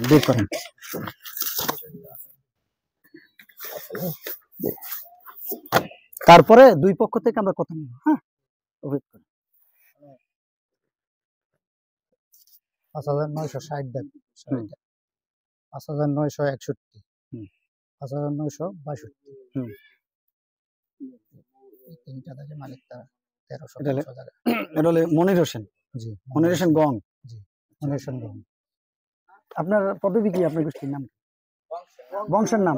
বের করেন। তারপরে দুই পক্ষ থেকে আমরা কথা নেব। হ্যাঁ, 5,960 দেন, 5,961, 5,962, তিনটা দাগে মালিক তারা 1300 টাকা। এটা হলো মনির হোসেন। জি, মনির হোসেন গং। জি, মনির হোসেন গং। আপনার পদবী কি? আপনার গোষ্ঠীর নাম? বংশের নাম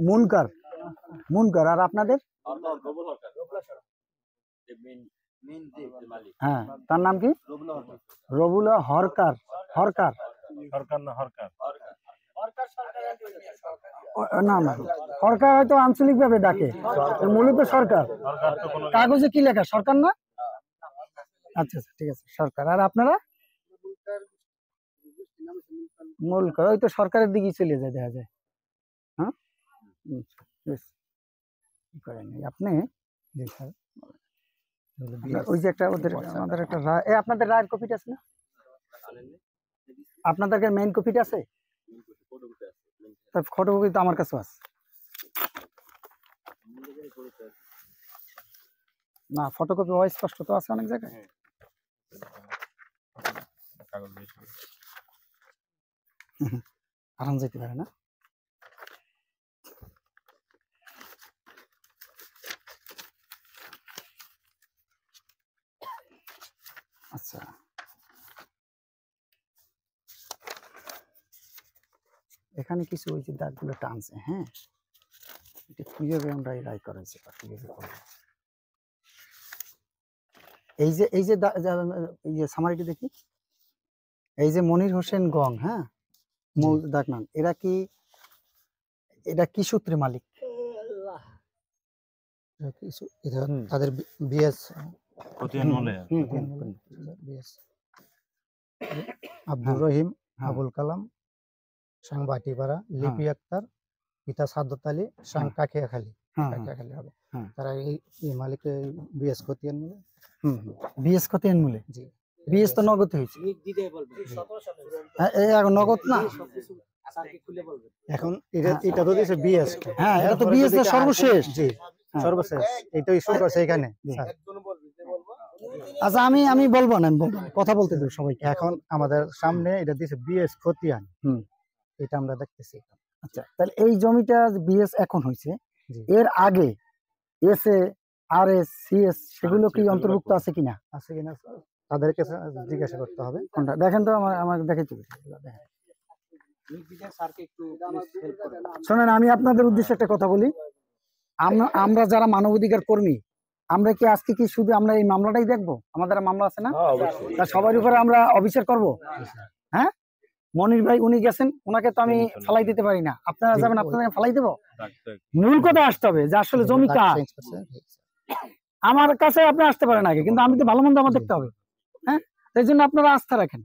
মুনকার। মুনকার। আর আপনাদের? হ্যাঁ, তার নাম কি? রবুলা হরকার। হরকার না না, সরকার হয়তো আঞ্চলিক ভাবে ডাকে, মূলত সরকার। কাগজে কি লেখা? সরকার না? আচ্ছা আচ্ছা, ঠিক আছে, সরকার। আর আপনারা? মুলকার। ওই তো সরকারের দিকেই চলে যায়, দেখা যায়। হ্যাঁ, আপনি ওই যে একটা ওদের আমাদের একটা রায়, আপনাদের রায়ের কপিটা আছে না? আপনাদের মেইন কপিটা আছে? তার ফটোকপি তো আমার কাছে আছে না। ফটোকপি অস্পষ্ট তো আছে অনেক জায়গায়। আরাম যেতে পারে না। আচ্ছা, এখানে কিছু ওই যে দাগগুলো টানছে। হ্যাঁ, এটা কিভাবে আমরা রায় করেছি বা কিভাবে করবো। এই যে এই যে সামারিটি দেখি, এই যে মনির হোসেন গং, হ্যাঁ, মূল ডাকনাম। এটা কি সূত্রে মালিক? তাদের বিএস আব্দুর রহিম, আবুল কালাম, সাং বাটিপাড়া, লিপি আক্তার, পিতা সাদ্দাত আলী, সাং কাকিয়াখালী। কাকিয়াখালী হবে। তারা এই মালিকের বিএস খতিয়ান মূলে। বিএস খতিয়ান মূলে। জি, বিএস তো নগদ হয়েছে। এখন নগদ না, এখন এটা তো দিয়েছে বিএস। হ্যাঁ, এটা তো বিএস এর সর্বশেষ। জি, সর্বশেষ এটা ইস্যু করছে এখানে। আচ্ছা, আমি বলবো না, কথা বলতে দেব সবাইকে। এখন আমাদের সামনে এটা দিয়েছে বিএস খতিয়ান, এটা আমরা দেখতেছি। আচ্ছা, তাহলে এই জমিটা বিএস এখন হয়েছে, এর আগে S A, R S, CS সেগুলো কি অন্তর্ভুক্ত আছে কিনা? আছে কিনা তাদেরকে জিজ্ঞাসা করতে হবে। কোনটা দেখেন তো, আমার দেখাইতে হবে। শোনেন, আমি আপনাদের উদ্দেশ্যে একটা কথা বলি। আমরা যারা মানবাধিকার কর্মী, আমরা কি আজকে কি শুধু আমরা এই মামলাটাই দেখবো? আমাদের মামলা আছে না, তা সবার উপরে আমরা অবিচার করব? হ্যাঁ, মনির ভাই উনি গেছেন, ওনাকে তো আমি ফালাই দিতে পারি না। আপনারা যাবেন, আপনাদের ফালাই দেবো? মূল কথা আসতে হবে যে আসলে জমি কার। আমার কাছে আপনি আসতে পারেন আগে, কিন্তু আমি তো ভালো মন্দ আমার দেখতে হবে। হ্যাঁ, সেই জন্য আপনারা আস্থা রাখেন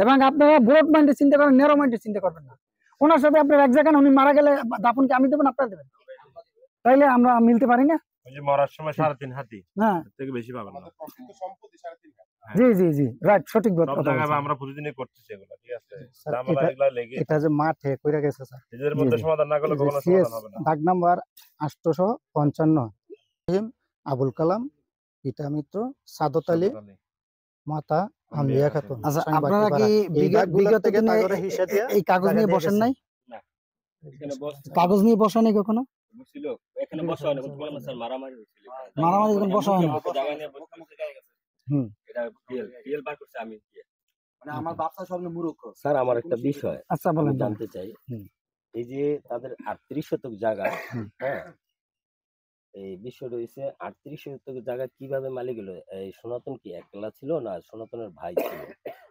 এবং আপনারা ব্রড মাইন্ডে চিন্তা করেন, ন্যারো মাইন্ডে চিন্তা করবেন না। ওনার সাথে আপনার এক জায়গায় উনি মারা গেলে দাফনকে আমি দেবেন, আপনারা দেবেন, তাইলে আমরা মিলতে পারি না। মরার সময় 3.5 হাতি, হ্যাঁ, থেকে বেশি পাবেন না। জি জি জি, রাইট, সঠিক কথা। আমরা প্রতিদিনই করতেছি এগুলো, ঠিক আছে। এটা যে মাঠে কইরা গেছে স্যার, এদের মধ্যে সমাধান না করলে কখনো সমাধান হবে না। দাগ নাম্বার 855, আবুল কালাম, পিতা মিত্র সাদত আলী, মাতা আম্বিয়া খাতুন। আচ্ছা, আপনারা কি বিগত দিনে এই কাগজ নিয়ে বসেন নাই? কাগজ নিয়ে বসা নেই কখনো? মারামারি যখন বসা হয় না। স্যার, আমার একটা বিষয় আচ্ছা বলেন, জানতে চাই। এই যে তাদের 38 শতক জায়গা, হ্যাঁ, এই বিষয় রয়েছে 38 শতক জায়গা কিভাবে মালিক হলো? এই সনাতন কি একলা ছিল না সনাতনের ভাই ছিল?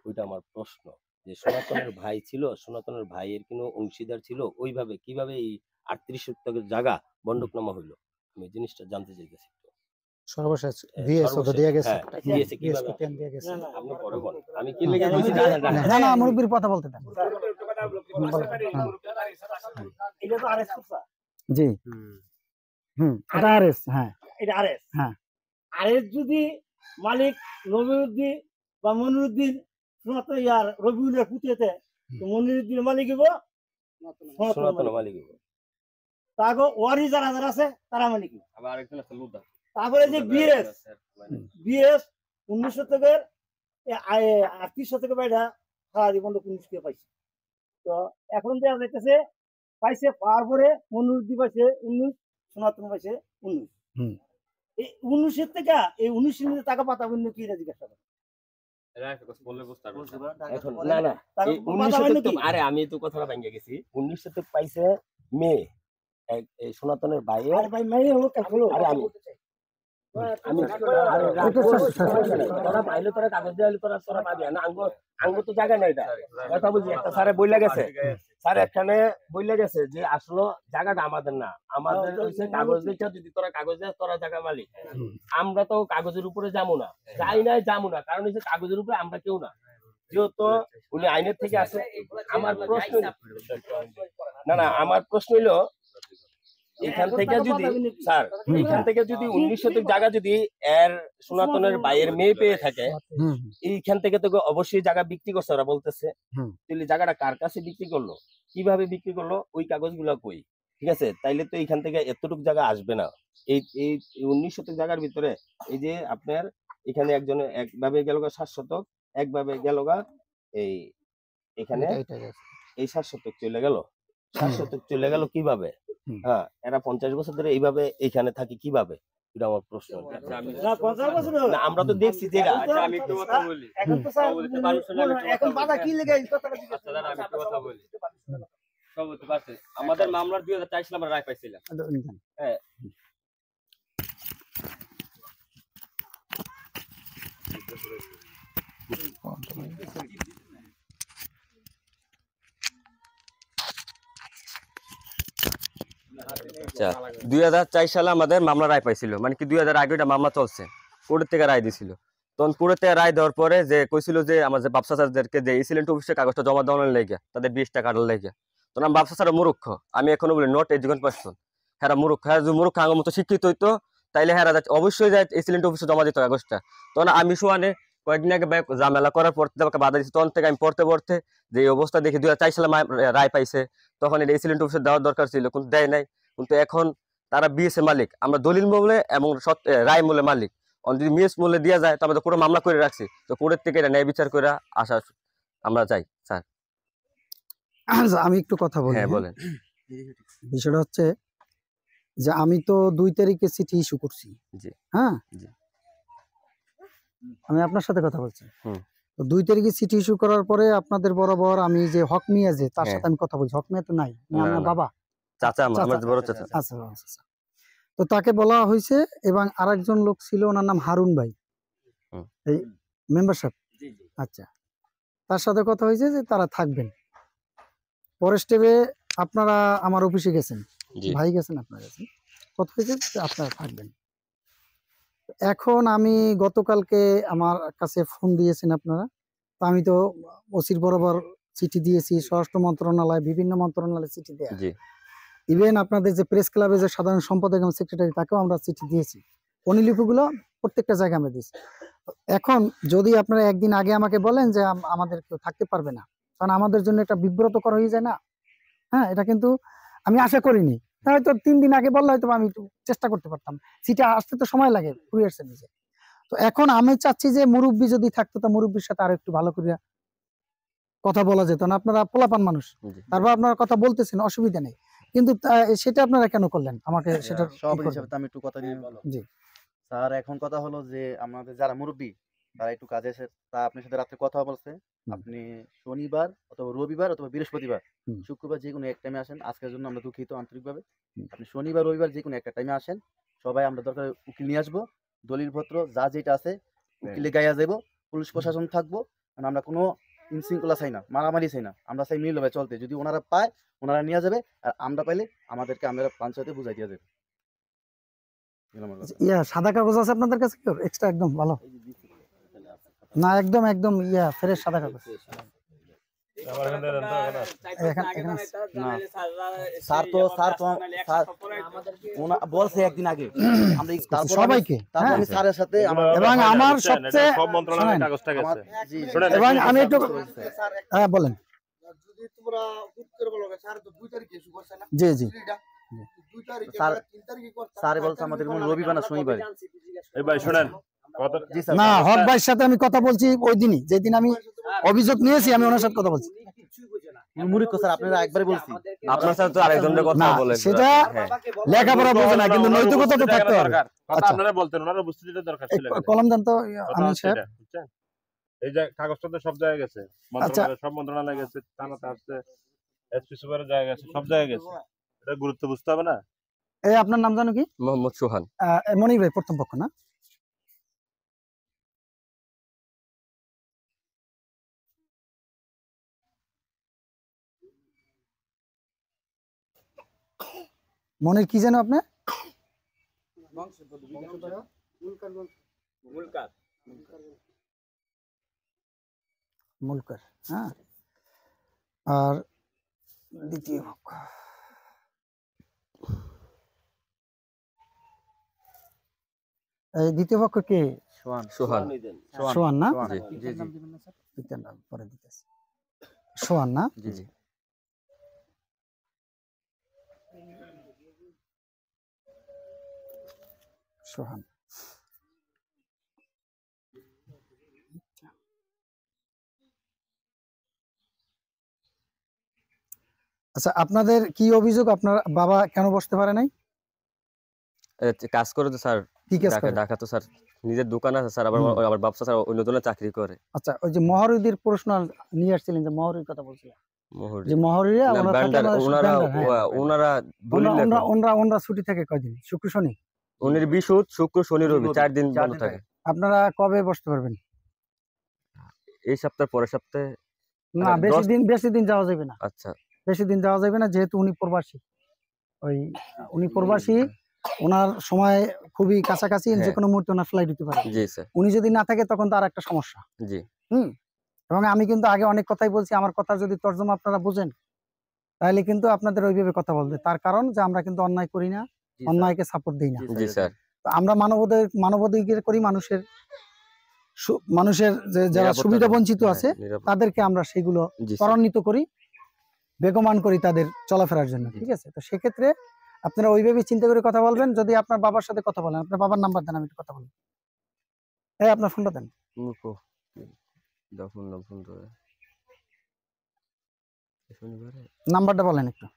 ওইটা আমার প্রশ্ন। যে সনাতনের ভাই ছিল, সনাতনের ভাইয়ের কোনো অংশীদার ছিল, ওইভাবে কিভাবে এই 38 শতকের জায়গা বন্ধকনামা হইলো? আমি জিনিসটা জানতে চাইতেছি। সর্বশেষ বিএস তো দিয়ে গেছে, বিএস কিভাবে খতিয়ান দিয়ে গেছে। আপনি পরে বলেন, আমি কি লেগে বলছি না না, মুরব্বির কথা বলতে দেন। এটা তো আরএস কুসা। জি, এটা আরএস। হ্যাঁ, এটা আরএস। হ্যাঁ, আরএস যদি মালিক রবিউদ্দিন বা মনিরুদ্দিন সনাতন ইয়ার রবিউলের পুঁতিতে তো মনিরুদ্দিনের মালিক হইব সনাতন মালিক হইব। তাকে ওয়ারি যারা যারা আছে তারা মালিক হইব। আবার আরেকজন আছে লুদা। তারপরে যে বিএস 19 শতকের 38 শতকের বাইরা সারা জীবন 19 কে পাইছে। তো এখন দেওয়া যাইতেছে পাইছে পাওয়ার পরে মনিরুদ্দিন পাইছে 19, সনাতন পাইছে 19। এই 19 থেকে এই 19 এর টাকা পাতা বন্য কি জিজ্ঞাসা করে এখন না না এই 19 শতক তো আরে আমি তো কথাটা ভাঙিয়ে গেছি। 19 শতক পাইছে মেয়ে এই সনাতনের ভাইয়ের। আর ভাই মেয়ে হলো কাকলো আরে আমি তোরা পাইলে তোরা কাগজ দিয়ে তোরা পাবি না। আঙ্গ তো জায়গা নাই। এটা কথা বুঝি একটা স্যারে বইলা গেছে, স্যার এখানে বইলা গেছে যে আসলে জায়গাটা আমাদের না, আমাদের হচ্ছে কাগজ দিচ্ছ। যদি তোরা কাগজ দেয় তোরা জায়গা মালিক। আমরা তো কাগজের উপরে যাবো না, যাই নাই যাবো না, কারণ হচ্ছে কাগজের উপরে আমরা কেউ না, যেহেতু উনি আইনের থেকে আসে। আমার প্রশ্ন না না আমার প্রশ্ন হইলো এখান থেকে যদি স্যার এখান থেকে যদি 19 শতক জায়গা যদি এর সনাতনের ভাইয়ের মেয়ে পেয়ে থাকে, এইখান থেকে তো অবশ্যই জায়গা বিক্রি করছে ওরা বলতেছে। তাহলে জায়গাটা কার কাছে বিক্রি করলো, কিভাবে বিক্রি করলো, ওই কাগজগুলো কই? ঠিক আছে, তাইলে তো এইখান থেকে এতটুকু জায়গা আসবে না। এই 19 শতক জায়গার ভিতরে এই যে আপনার এখানে একজনে একভাবে গেল 7 শতক, একভাবে গেল এই এখানে এই 7 শতক চলে গেল। 7 শতক চলে গেল কিভাবে? হ্যাঁ, এরা 50 বছর ধরে এইভাবে এখানে থাকে কিভাবে? এটা আমার প্রশ্ন। না 50 বছর না আমরা তো দেখছি যে আমি একটু কথা বলি। এখন তো স্যার এখন বাধা কি লেগে এই কথাটা জিজ্ঞাসা আচ্ছা দাদা আমি একটু কথা বলি। সব হতে পারছে। আমাদের মামলার 2024 সালে আমরা রায় পাইছিলাম। হ্যাঁ, আচ্ছা 2004 সালে আমাদের মামলা রায় পাইছিল, মানে কি 2000 আগে এটা মামলা চলছে, কোর্ট থেকে রায় দিছিল। তখন কোর্ট থেকে রায় দেওয়ার পরে যে কইছিল যে আমাদের বাপসা স্যারদেরকে যে ইসিলেন্ট অফিসে কাগজটা জমা দেওয়ার লেগে তাদের 20 টাকা কাটার লেগে। তখন আমি বাপসা স্যার মূর্খ, আমি এখনো বলি নট এডুকেটেড পারসন। হ্যাঁ মূর্খ, হ্যাঁ যদি মূর্খ আমার মতো শিক্ষিত হইতো তাইলে হ্যাঁ অবশ্যই যায় ইসিলেন্ট অফিসে জমা দিত কাগজটা। তখন আমি শোয়ানে কয়েকদিন আগে ঝামেলা করার পর আমাকে বাধা দিচ্ছে। তখন থেকে আমি পড়তে পড়তে যে অবস্থা দেখি 2004 সালে রায় পাইছে, তখন এটা ইসিলেন্ট অফিসে দেওয়ার দরকার ছিল, কিন্তু দেয় নাই। কিন্তু এখন তারা বিএসএ মালিক, আমরা দলিল মূল্যে এবং রায় মূল্যে মালিক। যদি মিস মূল্যে দেওয়া যায় তো আমরা তো পুরো মামলা করে রাখছি, তো কোর্টের থেকে এটা ন্যায় বিচার করে আসা আমরা চাই স্যার। আমি একটু কথা বলি। হ্যাঁ বলেন। বিষয়টা হচ্ছে যে আমি তো 2 তারিখে চিঠি ইস্যু করছি। জি। হ্যাঁ জি। আমি আপনার সাথে কথা বলছি। তো 2 তারিখে চিঠি ইস্যু করার পরে আপনাদের বরাবর আমি যে হক মিয়া যে তার সাথে আমি কথা বলছি। হক মিয়া তো নাই, আমার বাবা চাচা, আমার বড় চাচা। আচ্ছা আচ্ছা। তো তাকে বলা হয়েছে এবং আরেকজন লোক ছিল, ওনার নাম হারুন ভাই, এই মেম্বারশিপ। আচ্ছা, তার সাথে কথা হয়েছে যে তারা থাকবেন। পরের স্টেপে আপনারা আমার অফিসে গেছেন, ভাই গেছেন, আপনারা গেছেন, কথা হয়েছে যে আপনারা থাকবেন। এখন আমি গতকালকে আমার কাছে ফোন দিয়েছেন আপনারা, তো আমি তো ওসির বরাবর চিঠি দিয়েছি, স্বরাষ্ট্র মন্ত্রণালয়, বিভিন্ন মন্ত্রণালয়ে চিঠি দেয়া, ইভেন আপনাদের যে প্রেস ক্লাবে যে সাধারণ সম্পাদক এবং সেক্রেটারি তাকেও আমরা চিঠি দিয়েছি। অনুলিপিগুলো প্রত্যেকটা জায়গায় আমরা দিয়েছি। এখন যদি আপনারা একদিন আগে আমাকে বলেন যে আমাদের কেউ থাকতে পারবে না, কারণ আমাদের জন্য একটা বিব্রতকর হয়ে যায় না। হ্যাঁ, এটা কিন্তু আমি আশা করিনি। হয়তো 3 দিন আগে বললে হয়তো আমি একটু চেষ্টা করতে পারতাম, চিঠি আসতে তো সময় লাগে কুরিয়ার সার্ভিসে। তো এখন আমি চাচ্ছি যে মুরব্বী যদি থাকতো তা মুরব্বীর সাথে আরো একটু ভালো করে কথা বলা যেত না। আপনারা পোলাপান মানুষ, তারপর আপনারা কথা বলতেছেন, অসুবিধা নেই, কিন্তু সেটা আপনারা কেন করলেন আমাকে সেটা সব হিসাবে আমি একটু কথা নিয়ে জি স্যার। এখন কথা হলো যে আমাদের যারা মুরব্বী তারা একটু কাজে এসে, তা আপনার সাথে রাত্রে কথা বলছে, আপনি শনিবার অথবা রবিবার অথবা বৃহস্পতিবার, শুক্রবার যে কোনো এক টাইমে আসেন। আজকের জন্য আমরা দুঃখিত আন্তরিকভাবে। আপনি শনিবার রবিবার যে কোনো একটা টাইমে আসেন, সবাই আমরা দরকার উকিল নিয়ে আসবো, দলিলপত্র যা যেটা আছে উকিলে গাইয়া যাবো, পুলিশ প্রশাসন থাকবো। কারণ আমরা কোনো ইনশৃঙ্খলা চাই না, মারামারি চাই না, আমরা চাই মিলভাবে চলতে। যদি ওনারা পায় ওনারা নিয়ে যাবে, আর আমরা পাইলে আমাদেরকে আমরা পঞ্চায়েতে বুঝাই দিয়ে যাবে। সাদা কাগজ আছে আপনাদের কাছে এক্সট্রা? একদম ভালো না, একদম একদম ফ্রেশ সাদা কাগজ। বলছে একদিন আগে সবাইকে, এবং আমার সবচেয়ে এবং আমি একটু বলেন জি জি স্যার বলছে আমাদের মূল রবিবার না শনিবার। এই ভাই শুনেন কথা জি স্যার। না, হক ভাইয়ের সাথে আমি কথা বলছি ওই দিনই, যেদিন আমি অভিযোগ নিয়েছি আমি ওনার সাথে কথা বলছি। মুরিক স্যার আপনারা একবারে বলছি। আপনার সাথে তো আরেকজনের কথা না, বলে সেটা লেখাপড়া বোঝে না, কিন্তু নৈতিকতা তো থাকতে হবে। কথা আচ্ছা। আপনারা বলতেন, ওনারা বুঝতে দিতে দরকার ছিল। কলম দেন তো কথা আমি হচ্ছে সাহেব। এটা, বুঝছেন? এই যে কাগজটা তো সব জায়গায় গেছে, মন্ত্রণালয় সব মন্ত্রণালয়ে গেছে, থানাতে আসছে, এসপি সুপারের জায়গায় গেছে, সব জায়গায় গেছে। এটা গুরুত্ব বুঝতে হবে না? এই আপনার নাম জানো কি? মোহাম্মদ সোহান। মনির ভাই প্রথম পক্ষ না? মনির কি জানো আপনি? মুলকার, হ্যাঁ। আর দ্বিতীয় পক্ষ এই দ্বিতীয় পক্ষ কে? সোহান। সোহান। সোহান না? সোহান। জি। জি জি পিতার নাম পরে দিতেছি। সোহান না? জি জি। সোহান। আচ্ছা, আপনাদের কি অভিযোগ? আপনার বাবা কেন বসতে পারে নাই? কাজ করে তো স্যার, কি কাজ করে? ঢাকা তো স্যার নিজের দোকান আছে স্যার, আবার আবার ব্যবসা স্যার অন্য জনের চাকরি করে। আচ্ছা, ওই যে মহরুদের প্রশ্ন নিয়ে আসছিলেন, যে মহরুর কথা বলছিলেন, মোহর যে মহরুরা না, ওনার থাকে ব্যান্ডার, ওনারা ওনারা ব্যান্ডার, হ্যাঁ। ওনারা দলিল লেখক। ওনারা ছুটি থাকে কয়দিন? শুক্র শনি? উনির বিশুদ, শুক্র, শনি, রবি 4 দিন বন্ধ থাকে। আপনারা কবে বসতে পারবেন? এই সপ্তাহ, পরের সপ্তাহে। না, বেশি দিন যাওয়া যাবে না। আচ্ছা। বেশি দিন যাওয়া যাবে না, যেহেতু উনি প্রবাসী। উনি প্রবাসী, ওনার সময় খুবই কাছাকাছি, যে কোনো মুহূর্তে ওনার ফ্লাইট দিতে পারে। জি স্যার। উনি যদি না থাকে তখন তার একটা সমস্যা। জি। এবং আমি কিন্তু আগে অনেক কথাই বলছি, আমার কথা যদি তর্জমা আপনারা বুঝেন তাহলে কিন্তু আপনাদের ওইভাবে কথা বলবে। তার কারণ যে আমরা কিন্তু অন্যায় করি না, অন্যায়কে সাপোর্ট দিই না। জি স্যার। তো আমরা মানবাধিকার করি, মানুষের যে যারা সুবিধা বঞ্চিত আছে তাদেরকে আমরা সেগুলো ত্বরান্বিত করি, বেগমান করি তাদের চলাফেরার জন্য। ঠিক আছে? তো সেক্ষেত্রে আপনারা ওইভাবে চিন্তা করে কথা বলবেন। যদি আপনার বাবার সাথে কথা বলেন, আপনার বাবার নাম্বার দেন, আমি একটু কথা বলি। আপনার ফোনটা দেন। নাম্বারটা বলেন একটু।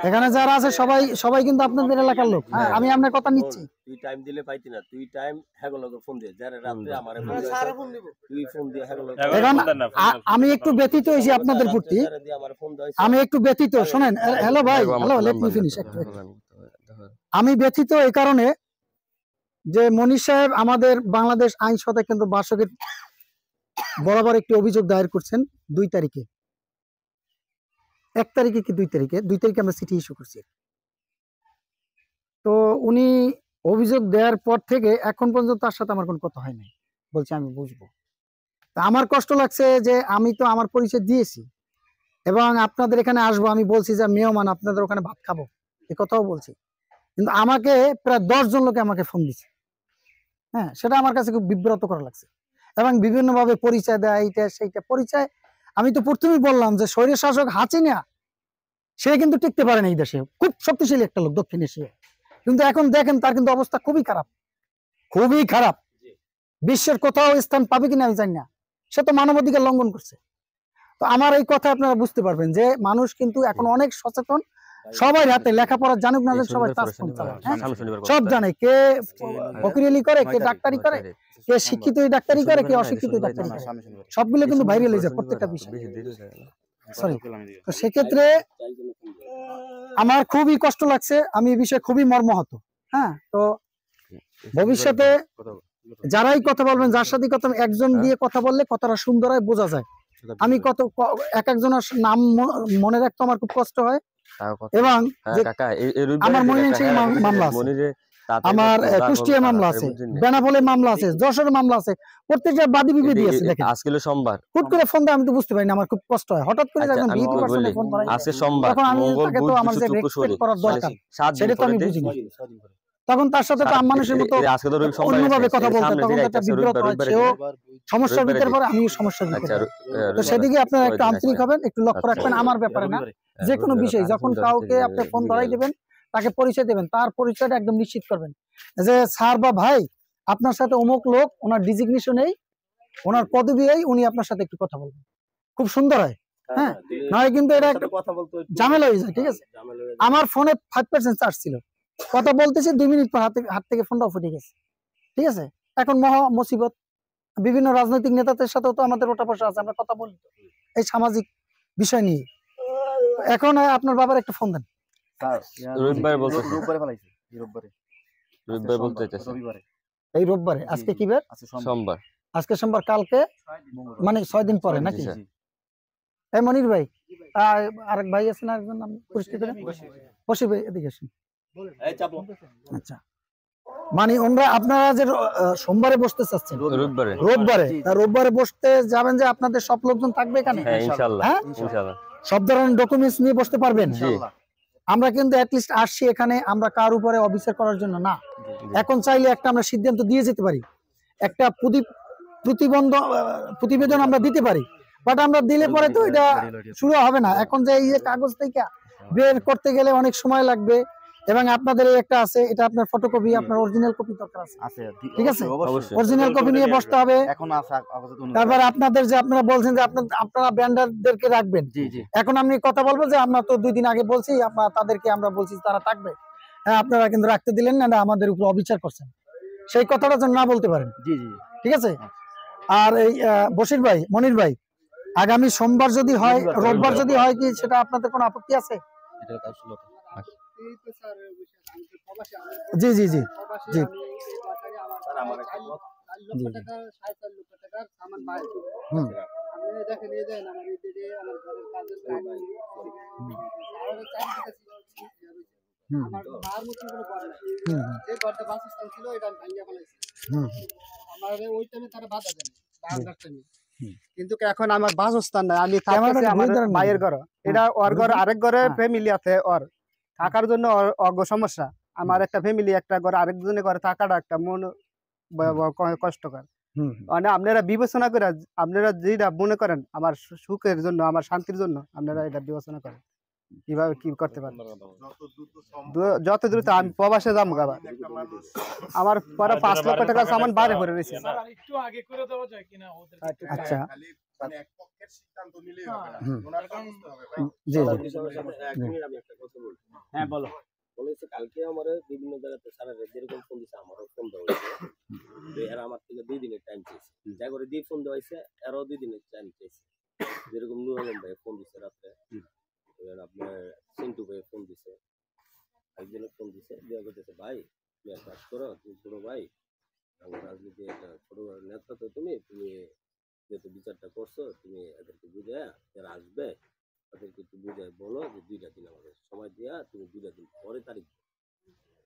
এখানে যারা আছে সবাই কিন্তু আপনাদের এলাকার লোক। হ্যাঁ, আমি আপনার কথা নিচ্ছি। তুই টাইম দিলে পাইতি না, তুই টাইম হ্যাগলকে ফোন দে, যারা রাতে আমারে ফোন দে, তুই ফোন দিয়ে হ্যাগলকে। এখন আমি একটু ব্যতীত হইছি আপনাদের প্রতি, আমি একটু ব্যতীত। শোনেন, হ্যালো ভাই, হ্যালো, লেট মি ফিনিশ। আমি ব্যতীত এই কারণে যে মনির সাহেব আমাদের বাংলাদেশ আইন সভায় কিন্তু বার্ষিক বরাবর একটি অভিযোগ দায়ের করছেন 2 তারিখে, 1 তারিখে কি 2 তারিখে? 2 তারিখে আমরা চিঠি ইস্যু করছি। তো উনি অভিযোগ দেওয়ার পর থেকে এখন পর্যন্ত তার সাথে আমার কোনো কথা হয় নাই। বলছে আমি বুঝবো। তা আমার কষ্ট লাগছে যে আমি তো আমার পরিচয় দিয়েছি এবং আপনাদের এখানে আসবো, আমি বলছি যে মেহমান, আপনাদের ওখানে ভাত খাবো, এই কথাও বলছি। কিন্তু আমাকে প্রায় 10 জন লোকে আমাকে ফোন দিচ্ছে। হ্যাঁ, সেটা আমার কাছে খুব বিব্রত করা লাগছে। এবং বিভিন্নভাবে পরিচয় দেয়, এইটা সেইটা পরিচয়। আমি তো প্রথমেই বললাম যে স্বৈর শাসক হাসিনা, সে কিন্তু টিকতে পারে না এই দেশে, খুব শক্তিশালী একটা লোক দক্ষিণ এশিয়া, কিন্তু এখন দেখেন তার কিন্তু অবস্থা খুবই খারাপ, খুবই খারাপ। বিশ্বের কোথাও স্থান পাবে কিনা আমি জানি না, সে তো মানবাধিকার লঙ্ঘন করছে। তো আমার এই কথা আপনারা বুঝতে পারবেন যে মানুষ কিন্তু এখন অনেক সচেতন, সবাই হাতে লেখাপড়া জানুক না জানুক সবাই টাচফোন চালায়, সব জানে, কে বকরিয়ালি করে, কে ডাক্তারি করে, কে শিক্ষিত ডাক্তারি করে, কে অশিক্ষিত ডাক্তারি করে, সবগুলো কিন্তু ভাইরাল হয়ে যায় প্রত্যেকটা বিষয়। সরি। তো সেক্ষেত্রে আমার খুবই কষ্ট লাগছে, আমি এই বিষয়ে খুবই মর্মাহত। হ্যাঁ, তো ভবিষ্যতে যারাই কথা বলবেন, যার সাথে কথা একজন দিয়ে কথা বললে কথাটা সুন্দর হয়, বোঝা যায়। আমি এক একজনের নাম মনে রাখতে আমার খুব কষ্ট হয়। এবং আমার ময়মনসিংহে মামলা আছে, আমার কুষ্টিয়া মামলা আছে, বেনাপোলে মামলা আছে, যশোর মামলা আছে, প্রত্যেকটা বাদী বিবাদী আছে। দেখেন আজকে সোমবার, হুট করে ফোন দেয়, আমি তো বুঝতে পারি না, আমার খুব কষ্ট হয়। হঠাৎ করে যখন ভিডিও পার্সনে ফোন ধরে, তখন আমি তাকে তো আমার যে রেসপেক্ট করার দরকার সেটা তো আমি বুঝি না। তখন তার সাথে তো মানুষের মতো আজকে তো সোমবার অন্যভাবে আছে, কথা বলতে সামনে তখন দিকে তো একটা আইতাছে, বিব্রত হয়, রবিবারে সেও দিকে। সমস্যার রবিবারে ভিতরে দিকে। পরে আমিও সমস্যার ভিতরে আচ্ছা, পড়ি। তো রবিবারে। সেদিকে আপনারা একটু রবিবারে, আন্তরিক আচ্ছা। হবেন, একটু লক্ষ্য রাখবেন আমার ব্যাপারে না, যে কোনো রবিবারে বিষয় কাজ যখন সুন্দর কাউকে থেকে আপনি ফোন দিকে ধরাই গেল। দেবেন, তাকে পরিচয় দেবেন, তার পরিচয়টা একদম নিশ্চিত করবেন যে স্যার বা ভাই আপনার সাথে অমুক লোক, ওনার ডিজিগনেশন এই, ওনার পদবি এই, উনি আপনার সাথে একটু কথা বলবেন, খুব সুন্দর হয়। হ্যাঁ, নয় কিন্তু এটা একটা কথা বলতে ঝামেলা হয়ে যায়, ঠিক আছে? আমার ফোনে 5% চার্জ ছিল, কথা বলতেছি 2 মিনিট পর হাত থেকে ফোনটা ফুটে গেছে, ঠিক আছে? এখন মহা মুসিবত, বিভিন্ন রাজনৈতিক নেতাদের সাথেও তো আমাদের ওটা পয়সা আছে, আমরা কথা বলি তো এই সামাজিক বিষয় নিয়ে। এখন আপনার বাবার একটা ফোন দেন। রবিবারে বলতেছে। রোববারে ফেলাইছে, এই রোববারে। রবিবারে বলতে চাইছে। রবিবারে। এই রোববারে, আজকে কি বার? আজকে সোমবার। সোমবার। আজকে সোমবার, কালকে মানে 6 দিন পরে নাকি? জি। এই মনির ভাই, আরেক ভাই আছেন একজন, নাম পরিচিত করেন? বসি ভাই, এদিকে আসুন। এই চাপো। আচ্ছা, মানে ওনারা আপনারা যে সোমবারে বসতে চাচ্ছেন, রবিবারে। রোববারে, তা রোববারে বসতে যাবেন, যে আপনাদের সব লোকজন থাকবে এখানে? হ্যাঁ, ইনশাআল্লাহ। হ্যাঁ? ইনশাআল্লাহ। সব ধরনের ডকুমেন্টস নিয়ে বসতে পারবেন? জি। আমরা কিন্তু অ্যাটলিস্ট আসছি এখানে, আমরা কার উপরে অবিচার করার জন্য না। এখন চাইলে একটা আমরা সিদ্ধান্ত দিয়ে যেতে পারি, একটা প্রতিবেদন আমরা দিতে পারি, বাট আমরা দিলে পরে তো এটা শুরু হবে না। এখন যে এই যে কাগজ থেকে বের করতে গেলে অনেক সময় লাগবে, এবং আপনাদের এই একটা আছে, এটা আপনার ফটোকপি, আপনার অরিজিনাল কপি দরকার আছে, ঠিক আছে? অবশ্যই। অরিজিনাল কপি নিয়ে বসতে হবে। এখন আছে আপাতত অনুযায়ী। তারপর আপনাদের যে আপনারা বলছেন যে আপনারা ব্যান্ডারদেরকে রাখবেন, জি জি। এখন আমি কথা বলবো যে আমরা তো 2 দিন আগে বলছি, আপনারা তাদেরকে আমরা বলছি তারা থাকবে, হ্যাঁ আপনারা কিন্তু রাখতে দিলেন না, আমাদের উপর অবিচার করছেন, সেই কথাটা যেন না বলতে পারেন, জি জি। ঠিক আছে? আর এই বশির ভাই, মনির ভাই, আগামী সোমবার যদি হয়, রোববার যদি হয়, কি সেটা আপনাদের কোনো আপত্তি আছে? এটা কাজ ছিল। জি জি জি জি হুম কিন্তু এখন আমার বাসস্থান নাই, আমি ক্যামেরাটা থাকতেছি আমার ঘুরে দাঁড়ান না। ভাইয়ের ঘর, এটা ওর ঘর, আরেক ঘরে হ্যাঁ। ফ্যামিলি আছে, ওর থাকার জন্য অজ্ঞ সমস্যা। আমার একটা ফ্যামিলি, একটা ঘর, আরেকজনের ঘরে থাকাটা একটা মন কষ্টকর। মানে আপনারা বিবেচনা করে, আপনারা যেটা মনে করেন আমার সুখের জন্য, আমার শান্তির জন্য, আপনারা এটা বিবেচনা করেন কিভাবে কি করতে পারেন। যত দ্রুত আমি প্রবাসে যাবো, আবার আমার পরে 5 লক্ষ টাকা সামান বাইরে করে রয়েছে। আচ্ছা মানে এক পক্ষের সিদ্ধান্ত নিলেই হবে না, হুম। ওনার সমস্ত হবে ভাই। জি জি এক মিনিট আমি একটা কথা বলবো। হ্যাঁ বলো। বলেছে কালকে আমার বিভিন্ন জায়গাতে সারা রাত যেরকম ফোন দিছে, আমারও ফোন দেওয়া হয়েছে। তো এরা আমার থেকে 2 দিনের টাইম চাইছে, যা করে দিয়ে ফোন দেওয়া হয়েছে, এরাও 2 দিনের টাইম চাইছে। যেরকম নুর আলম ভাই ফোন দিছে রাত্রে, এবার আপনার সিন্টু ভাই ফোন দিছে, একজনের ফোন দিছে, দেওয়া করতেছে ভাই তুমি এক কাজ করো, তুমি ছোট ভাই, আমার রাজনীতি একটা ছোট নেতা, তো তুমি যেহেতু বিচারটা করছো, তুমি এদেরকে বুঝায়, যারা আসবে তাদেরকে একটু বুঝায় বলো যে 2টা দিন আমাদের সময় দিয়া, তুমি 2টা দিন পরে তারিখ দাও।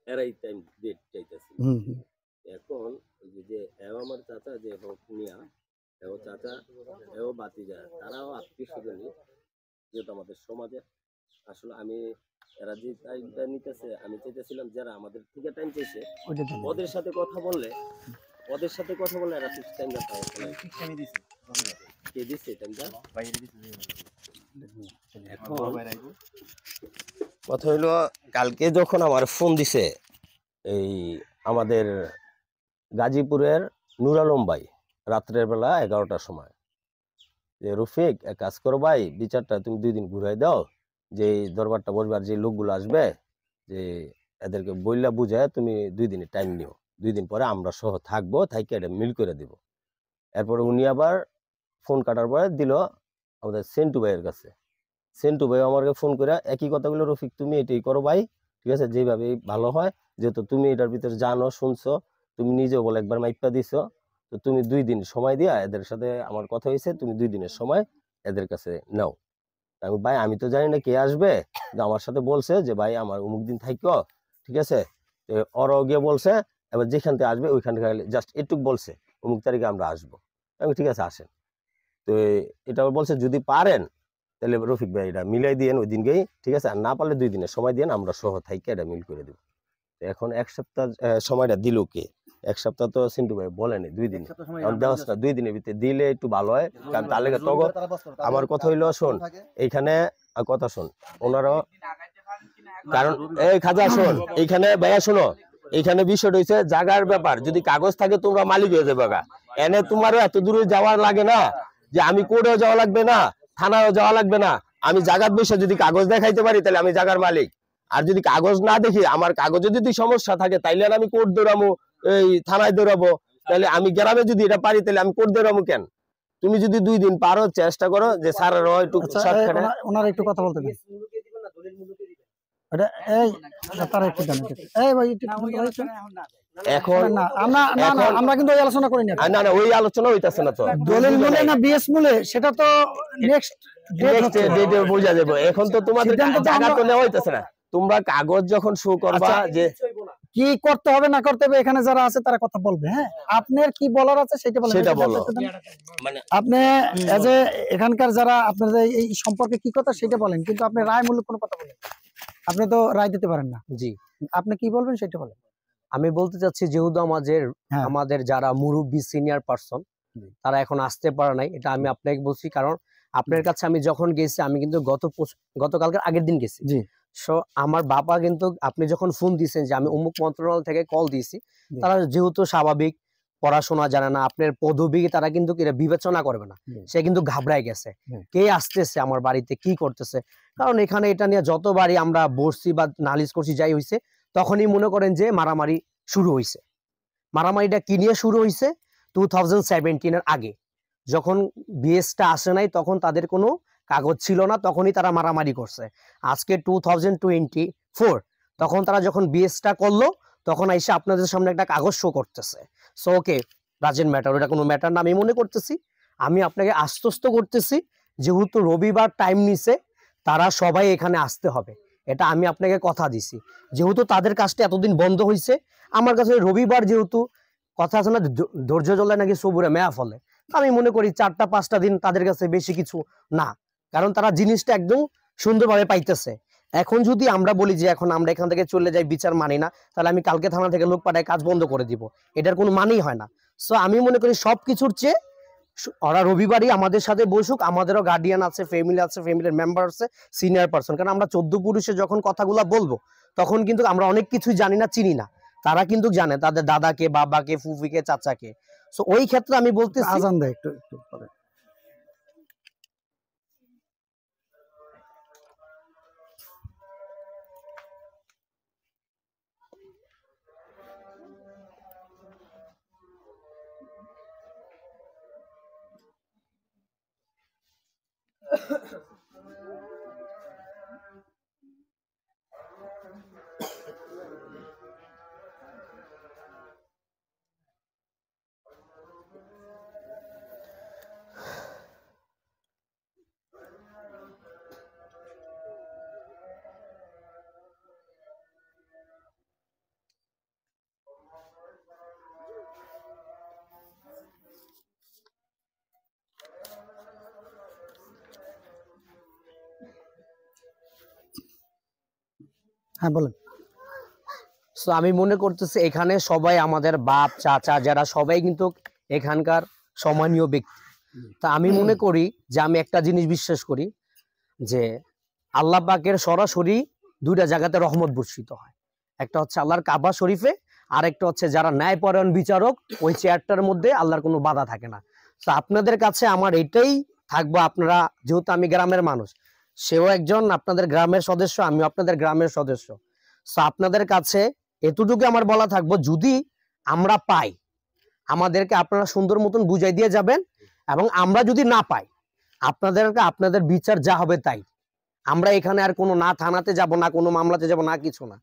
এরাই টাইম ডেট চাইতেছে। এখন ওই যে এও আমার চাচা যে হোক মিয়া, এও চাচা, এও বাতিজা, তারাও আত্মীয় স্বজনই, যেহেতু আমাদের সমাজে আসলে আমি, এরা যে টাইমটা নিতেছে, আমি চাইতেছিলাম যারা আমাদের থেকে টাইম চাইছে ওদের সাথে কথা বললে এরা ঠিক টাইমটা পাওয়া যায়। আমি দিছি। কে দিচ্ছে টাইমটা? বাইরে দিছি। এখন কথা হইলো, কালকে যখন আমার ফোন দিছে এই আমাদের গাজীপুরের নুর আলম ভাই, রাত্রের বেলা 11টার সময়, যে রফিক এক কাজ করো ভাই, বিচারটা তুমি 2 দিন ঘুরাই দাও, যে দরবারটা বসবার যে লোকগুলো আসবে, যে এদেরকে বললা বুঝায় তুমি 2 দিনের টাইম নিও, 2 দিন পরে আমরা সহ থাকবো, থাইকে এটা মিল করে দিব। এরপরে উনি আবার ফোন কাটার পরে দিল আমাদের সেন্টু ভাইয়ের কাছে। সেন্টু ভাই আমাকে ফোন করে একই কথাগুলো, রফিক তুমি এটাই করো ভাই, ঠিক আছে, যেভাবে ভালো হয়, যেহেতু তুমি এটার ভিতরে জানো, শুনছো, তুমি নিজেও বলে একবার মাইপা দিছো, তো তুমি 2 দিন সময় দিয়া, এদের সাথে আমার কথা হয়েছে, তুমি 2 দিনের সময় এদের কাছে নাও। আমি ভাই আমি তো জানি না কে আসবে, কিন্তু আমার সাথে বলছে যে ভাই আমার অমুক দিন থাইকো, ঠিক আছে, তো ওরাও গিয়ে বলছে, এবার যেখান থেকে আসবে ওইখান থেকে জাস্ট এটুক বলছে অমুক তারিখে আমরা আসবো। আমি ঠিক আছে আসেন। তো এটা বলছে যদি পারেন তাহলে রফিক ভাই এটা মিলাই দিয়েন ওই দিনকেই, ঠিক আছে, আর না পারলে 2 দিনের সময় দিয়েন, আমরা সহ থাইকে এটা মিল করে দেবো। এখন 1 সপ্তাহ সময়টা দিল কে? 1 সপ্তাহ তো সিন্টু ভাই বলেনি, 2 দিন। এখন দেওয়াস না, 2 দিনের ভিতরে দিলে একটু ভালো হয়, কারণ তাহলে তখন আমার কথা হইলো, শোন এইখানে কথা শোন, ওনারা কারণ এই খাজা শোন, এইখানে ভাইয়া শোনো, এইখানে বিষয়টা হইছে জায়গার ব্যাপার, যদি কাগজ থাকে তোমরা মালিক হয়ে যাবে গা। এনে তোমারও এত দূরে যাওয়া লাগে না, যে আমি কোর্টেও যাওয়া লাগবে না, থানায়ও যাওয়া লাগবে না, আমি জায়গার বসে যদি কাগজ দেখাইতে পারি তাহলে আমি জায়গার মালিক। আর যদি কাগজ না দেখি, আমার কাগজে যদি সমস্যা থাকে তাইলে আমি কোর্ট দৌড়াবো, এই থানায় দৌড়াবো, তাহলে আমি গ্রামে যদি এটা পারি তাহলে আমি কোর্ট দৌড়াবো কেন? তুমি যদি 2 দিন পারো, চেষ্টা করো যে স্যার একটু শর্টকাটে ওনারা একটু কথা বলতে দেন। এটা এই তারা একটু দেন, এই ভাই একটু এখন না আমরা কিন্তু ওই আলোচনা করি না। না না, ওই আলোচনা হইতাছে না তো, দলিল মূলে না বিএস মূলে সেটা তো নেক্সট ডেটে বোঝা যাবে। এখন তো তোমাদের জায়গা তো নেওয়া হইতাছে না, তোমরা কাগজ যখন শো করবা যে কি করতে হবে না করতে হবে, এখানে যারা আছে তারা কথা বলবে। হ্যাঁ, আপনার কি বলার আছে সেটা বলেন, সেটা বলো। মানে আপনি এজ এ এখানকার যারা আপনাদের এই সম্পর্কে কি কথা সেটা বলেন, কিন্তু আপনি রায় মূলক কোনো কথা বলেন, আপনি তো রায় দিতে পারেন না। জি, আপনি কি বলবেন সেটা বলেন। আমি বলতে চাচ্ছি, যেহেতু আমাদের যারা মুরব্বী সিনিয়র পারসন তারা এখন আসতে পারে নাই, এটা আমি আপনাকে বলছি, কারণ আপনার কাছে আমি যখন গেছি, আমি কিন্তু গতকালকের আগের দিন গেছি। জি। সো আমার বাবা কিন্তু, আপনি যখন ফোন দিয়েছেন যে আমি অমুক মন্ত্রণালয় থেকে কল দিয়েছি, তারা যেহেতু স্বাভাবিক পড়াশোনা জানে না, আপনার পদবি তারা কিন্তু এটা বিবেচনা করবে না, সে কিন্তু ঘাবড়ায় গেছে কে আসতেছে আমার বাড়িতে কি করতেছে। কারণ এখানে এটা নিয়ে যতবারই আমরা বসছি বা নালিশ করছি, যাই হয়েছে, তখনই মনে করেন যে মারামারি শুরু হয়েছে। মারামারিটা কি নিয়ে শুরু হয়েছে? 2017-এর আগে যখন বিএসটা আসে নাই, তখন তাদের কোনো কাগজ ছিল না, তখনই তারা মারামারি করছে। আজকে 2024, তখন তারা যখন বিএসটা করলো, তখন এসে আপনাদের সামনে একটা কাগজ শো করতেছে। সো ওকে, ডাজেন্ট ম্যাটার, ওটা কোনো ম্যাটার না আমি মনে করতেছি। আমি আপনাকে আশ্বস্ত করতেছি, যেহেতু রবিবার টাইম নিছে, তারা সবাই এখানে আসতে হবে, এটা আমি আপনাকে কথা দিছি। যেহেতু তাদের কাজটা এতদিন বন্ধ হয়েছে, আমার কাছে রবিবার, যেহেতু কথা আছে না, ধৈর্য জ্বলে নাকি সবুরে মেয়া ফলে, আমি মনে করি 4-5টা দিন তাদের কাছে বেশি কিছু না, কারণ তারা জিনিসটা একদম সুন্দরভাবে পাইতেছে। এখন যদি আমরা বলি যে এখন আমরা এখান থেকে চলে যাই, বিচার মানি না, তাহলে আমি কালকে থানা থেকে লোক পাঠায় কাজ বন্ধ করে দিব, এটার কোনো মানেই হয় না। সো আমি মনে করি সবকিছুর চেয়ে ওরা রবিবারই আমাদের সাথে বসুক, আমাদেরও গার্ডিয়ান আছে, ফ্যামিলি আছে, ফ্যামিলির মেম্বার আছে, সিনিয়র পারসন, কারণ আমরা 14 পুরুষে যখন কথাগুলো বলবো, তখন কিন্তু আমরা অনেক কিছুই জানি না, চিনি না, তারা কিন্তু জানে তাদের দাদাকে, বাবাকে, ফুফিকে, চাচাকে। সো ওই ক্ষেত্রে আমি বলতেছি, আজান দেয় একটু পরে। হ্যাঁ বলেন। সো আমি মনে করতেছি এখানে সবাই আমাদের বাপ, চাচা, যারা সবাই কিন্তু এখানকার সম্মানীয় ব্যক্তি। তা আমি মনে করি যে আমি একটা জিনিস বিশ্বাস করি, যে আল্লাহ পাকের সরাসরি 2টা জায়গাতে রহমত বর্ষিত হয়। একটা হচ্ছে আল্লাহর কাবা শরীফে, আর একটা হচ্ছে যারা ন্যায়পরায়ণ বিচারক, ওই চেয়ারটার মধ্যে আল্লাহর কোনো বাধা থাকে না। তো আপনাদের কাছে আমার এটাই থাকবো, আপনারা যেহেতু আমি গ্রামের মানুষ, সেও একজন আপনাদের গ্রামের সদস্য, আমিও আপনাদের গ্রামের সদস্য। সো আপনাদের কাছে এতটুকু আমার বলা থাকবো, যদি আমরা পাই, আমাদেরকে আপনারা সুন্দর মতন বুঝাই দিয়ে যাবেন, এবং আমরা যদি না পাই, আপনাদেরকে আপনাদের বিচার যা হবে তাই। আমরা এখানে আর কোনো না থানাতে যাব না, কোনো মামলাতে যাব না, কিছু না,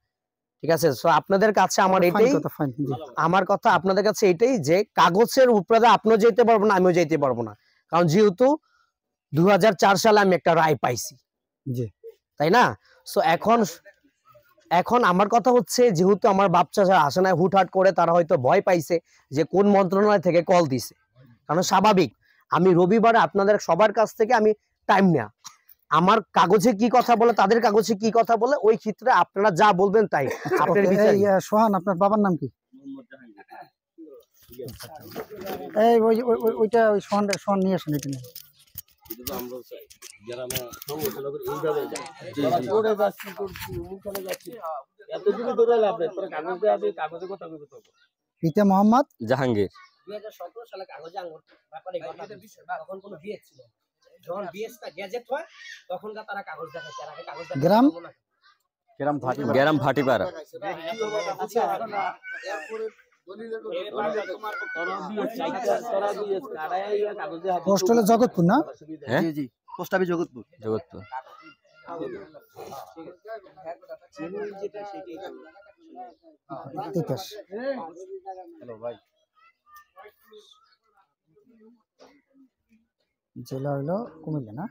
ঠিক আছে? সো আপনাদের কাছে আমার এটাই, আমার কথা আপনাদের কাছে এটাই, যে কাগজের উপরে আপনিও যেতে পারবো না, আমিও যেতে পারবো না, কারণ যেহেতু 2004 সালে আমি একটা রায় পাইছি, তাই না? সো এখন আমার কথা হচ্ছে, যেহেতু আমার বাপ চাচা আসে না, হুটহাট করে তারা হয়তো ভয় পাইছে যে কোন মন্ত্রণালয় থেকে কল দিছে, কারণ স্বাভাবিক আমি রবিবারে আপনাদের সবার কাছ থেকে আমি টাইম নেয়া, আমার কাগজে কি কথা বলে, তাদের কাগজে কি কথা বলে, ওই ক্ষেত্রে আপনারা যা বলবেন তাই আপনার বিচার। সোহান, আপনার বাবার নাম কি? এই ওইটা ওই সোহান নিয়ে আসেন এটা নিয়ে। পিতা মোহাম্মদ জাহাঙ্গীর। 2017 সালে কাগজে ব্যাপারে তখন কোনো বিয়ে ছিল, যখন বিএসটা গ্যাজেট হয় তখন তারা কাগজ দেখাচ্ছে, আর আগে কাগজ গ্রাম গ্রাম ভাটিপাড়া। পোস্ট হলো জগৎপুর না? হ্যাঁ জি জি, পোস্ট অফিস জগৎপুর। জগৎপুর। তিতাস। জেলা হলো কুমিল্লা না?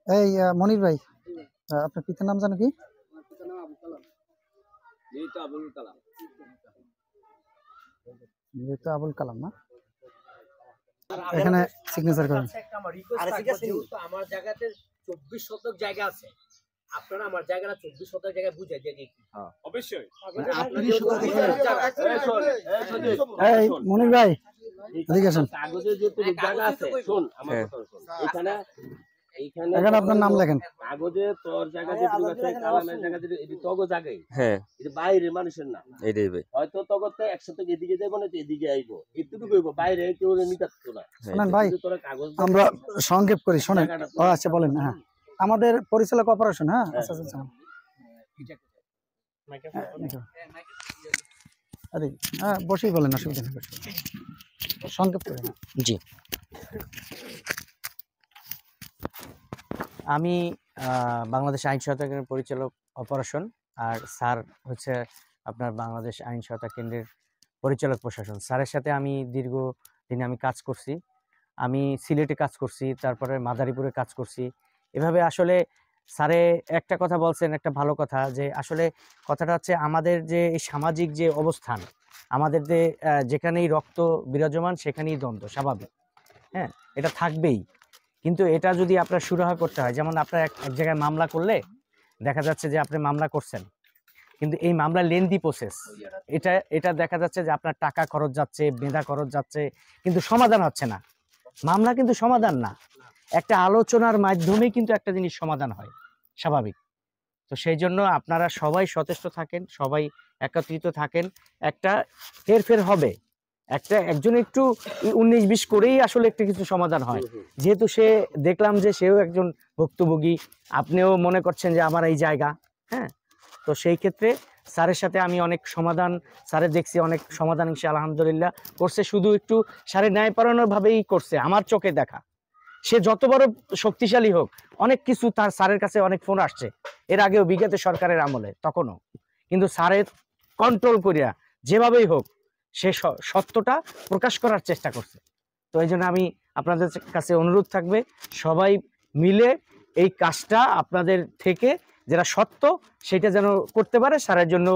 এই মনির ভাই, আপনার পিতার নাম জানো কি? মৃত আবুল কালাম না? এখানে সিগনেচার করেন। আমার জায়গাতে 24 শতক জায়গা আছে, আপনারা আমার জায়গাটা 24 শতক জায়গায় বুঝাই দিয়ে কি? অবশ্যই। এই মনির ভাই, এদিকে আসেন। কাগজে যে জায়গা আছে, শোন আমার কথা শোন। এখানে আপনার নাম লেখেন। কাগজে তোর জায়গা যেটুকু আছে, কালামের জায়গা যেটুকু, এটি তগো জায়গায়। হ্যাঁ, এটা বাইরে মানুষের না। এইটাই ভাই। হয়তো তগতে 100 থেকে এদিকে যাইবো না, এদিকে আইবো, এটুকু হইবো, বাইরে কেউ নিতে পারতো না। শোনেন ভাই, তোরা কাগজ আমরা সংক্ষেপ করি, শোনেন। আচ্ছা বলেন। হ্যাঁ, আমাদের পরিচালক অপারেশন। হ্যাঁ আচ্ছা আচ্ছা, আরে হ্যাঁ বসেই বলেন, অসুবিধা নেই, সংক্ষেপ করে। জি, আমি বাংলাদেশ আইন সহায়তা কেন্দ্রের পরিচালক অপারেশন, আর স্যার হচ্ছে আপনার বাংলাদেশ আইন সহায়তা কেন্দ্রের পরিচালক প্রশাসন। স্যারের সাথে আমি দীর্ঘদিন আমি কাজ করছি, আমি সিলেটে কাজ করছি, তারপরে মাদারীপুরে কাজ করছি। এভাবে আসলে স্যারে একটা কথা বলছেন, একটা ভালো কথা, যে আসলে কথাটা হচ্ছে আমাদের যে এই সামাজিক যে অবস্থান, আমাদের যে যেখানেই রক্ত বিরাজমান সেখানেই দ্বন্দ্ব, স্বাভাবিক। হ্যাঁ, এটা থাকবেই, কিন্তু এটা যদি আপনার সুরাহা করতে হয়, যেমন আপনার এক জায়গায় মামলা করলে দেখা যাচ্ছে যে আপনি মামলা করছেন, কিন্তু এই মামলা লেন্দি প্রসেস, এটা দেখা যাচ্ছে যে আপনার টাকা খরচ যাচ্ছে, মেধা খরচ যাচ্ছে, কিন্তু সমাধান হচ্ছে না। মামলা কিন্তু সমাধান না, একটা আলোচনার মাধ্যমেই কিন্তু একটা জিনিস সমাধান হয়, স্বাভাবিক। তো সেই জন্য আপনারা সবাই সচেষ্ট থাকেন, সবাই একত্রিত থাকেন, একটা হেরফের হবে, একজন একটু 19-20 করেই আসলে একটা কিছু সমাধান হয়। যেহেতু সে দেখলাম যে সেও একজন ভুক্তভোগী, আপনিও মনে করছেন যে আমার এই জায়গা। হ্যাঁ, তো সেই ক্ষেত্রে স্যারের সাথে আমি অনেক সমাধান, স্যারের দেখছি অনেক সমাধান সে আলহামদুলিল্লাহ করছে, শুধু একটু স্যারের ন্যায়পরায়ণ ভাবেই করছে। আমার চোখে দেখা, সে যত বড় শক্তিশালী হোক, অনেক কিছু তার স্যারের কাছে অনেক ফোন আসছে এর আগেও, বিগত সরকারের আমলে, তখনও, কিন্তু স্যারের কন্ট্রোল করিয়া যেভাবেই হোক সে সত্যটা প্রকাশ করার চেষ্টা করছে। তো এই জন্য আমি আপনাদের কাছে অনুরোধ থাকবে, সবাই মিলে এই কাজটা আপনাদের থেকে যেটা সত্য সেটা যেন করতে পারে, স্যারের জন্য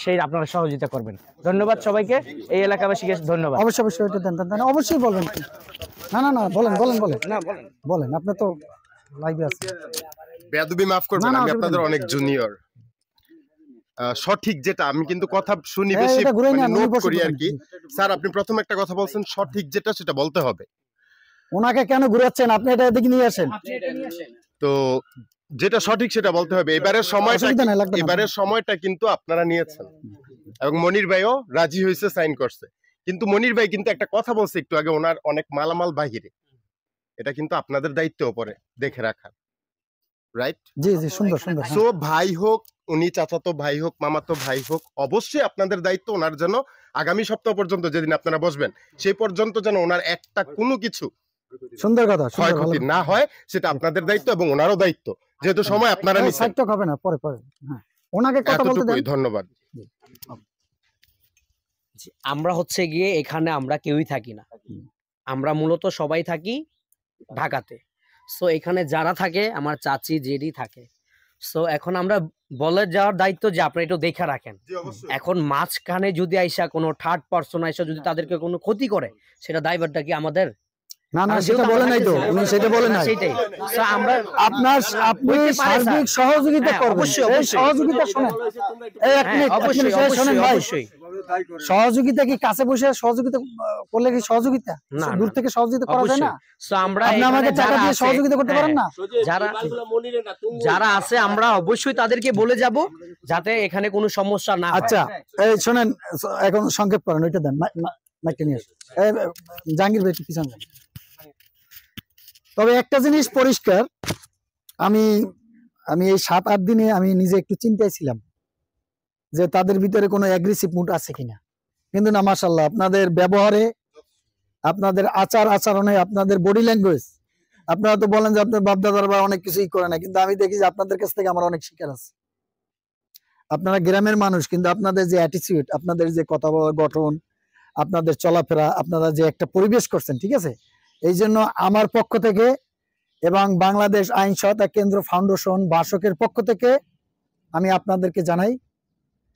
সেই আপনারা সহযোগিতা করবেন। ধন্যবাদ সবাইকে, এই এলাকাবাসীকে ধন্যবাদ। অবশ্যই অবশ্যই, এটা দেন দেন, অবশ্যই বলবেন। না না না, বলেন বলেন বলেন, না বলেন বলেন, আপনি তো লাইভে আছেন। বেয়াদবি মাফ করবেন, আমি আপনাদের অনেক জুনিয়র। সঠিক যেটা, আমি কিন্তু কথা শুনি বেশি, নোট করি আর কি। স্যার, আপনি প্রথম একটা কথা বলছেন, সঠিক যেটা সেটা বলতে হবে। ওনাকে কেন ঘুরাচ্ছেন আপনি? এটা এদিকে নিয়ে আসেন। তো যেটা সঠিক সেটা বলতে হবে। এবারের সময়টা কিন্তু আপনারা নিয়েছেন, এবং মনির ভাইও রাজি হয়েছে, সাইন করছে। কিন্তু মনির ভাই কিন্তু একটা কথা বলছে একটু আগে, ওনার অনেক মালামাল বাহিরে, এটা কিন্তু আপনাদের দায়িত্ব পরে দেখে রাখা, রাইট? জি জি, সুন্দর সুন্দর। সো ভাই হোক, উনি চাচাতো ভাই হোক, মামাতো ভাই হোক, অবশ্যই আপনাদের দায়িত্ব ওনার যেন আগামী সপ্তাহ পর্যন্ত, যেদিন আপনারা বসবেন সেই পর্যন্ত, যেন ওনার একটা কোনো কিছু সুন্দর কথা ক্ষয়ক্ষতি না হয়, সেটা আপনাদের দায়িত্ব এবং ওনারও দায়িত্ব, যেহেতু সময় আপনারা নিচ্ছেন। হবে না, পরে পরে। হ্যাঁ, ওনাকে কথা বলতে দেন। ধন্যবাদ। আমরা হচ্ছে গিয়ে এখানে আমরা কেউই থাকি না, আমরা মূলত সবাই থাকি ঢাকাতে। সো এখানে যারা থাকে আমার চাচি জেডি থাকে। সো এখন আমরা বলে যাওয়ার দায়িত্ব যে আপনারা একটু দেখে রাখেন। এখন মাঝখানে যদি আইসা কোনো থার্ড পার্সন আইসা যদি তাদেরকে কোনো ক্ষতি করে, সেটা দায়ভারটা কি আমাদের? না না, সেটা বলে নাই তো, উনি সেটা বলে নাই। সেটাই আমরা আপনি সার্বিক সহযোগিতা করবেন। অবশ্যই সহযোগিতা শুনেন, এই এক মিনিট, শুনেন ভাই, সহযোগিতা কি কাছে বসে সহযোগিতা করলে কি সহযোগিতা? দূর থেকে সহযোগিতা করা যায় না? আপনি আমাকে টাকা দিয়ে সহযোগিতা করতে পারেন না? যারা আছে আমরা অবশ্যই তাদেরকে বলে যাব যাতে এখানে কোনো সমস্যা না হয়। আচ্ছা এই শুনেন, এখন সংক্ষেপ করেন, ওইটা দেন, মাইকটা নিয়ে আসুন। জাহাঙ্গীর ভাই পিছন যান। তবে একটা জিনিস পরিষ্কার, আমি এই 7-8 দিনে আমি নিজে একটু চিন্তায় ছিলাম যে তাদের ভিতরে কোনো অ্যাগ্রেসিভ মুড আছে কিনা, কিন্তু না, মাশাআল্লাহ আপনাদের ব্যবহারে, আপনাদের আচরণে, আপনাদের বডি ল্যাঙ্গুয়েজ, আপনারা তো বলেন যে আপনার বাপদাদার বা অনেক কিছুই করে না, কিন্তু আমি দেখি যে আপনাদের কাছ থেকে আমার অনেক শিক্ষার আছে। আপনারা গ্রামের মানুষ, কিন্তু আপনাদের যে অ্যাটিটিউড, আপনাদের যে কথা বলার গঠন, আপনাদের চলাফেরা, আপনারা যে একটা পরিবেশ করছেন, ঠিক আছে, এই জন্য আমার পক্ষ থেকে এবং বাংলাদেশ আইন সহায়তা কেন্দ্র ফাউন্ডেশন বাসকের পক্ষ থেকে আমি আপনাদেরকে জানাই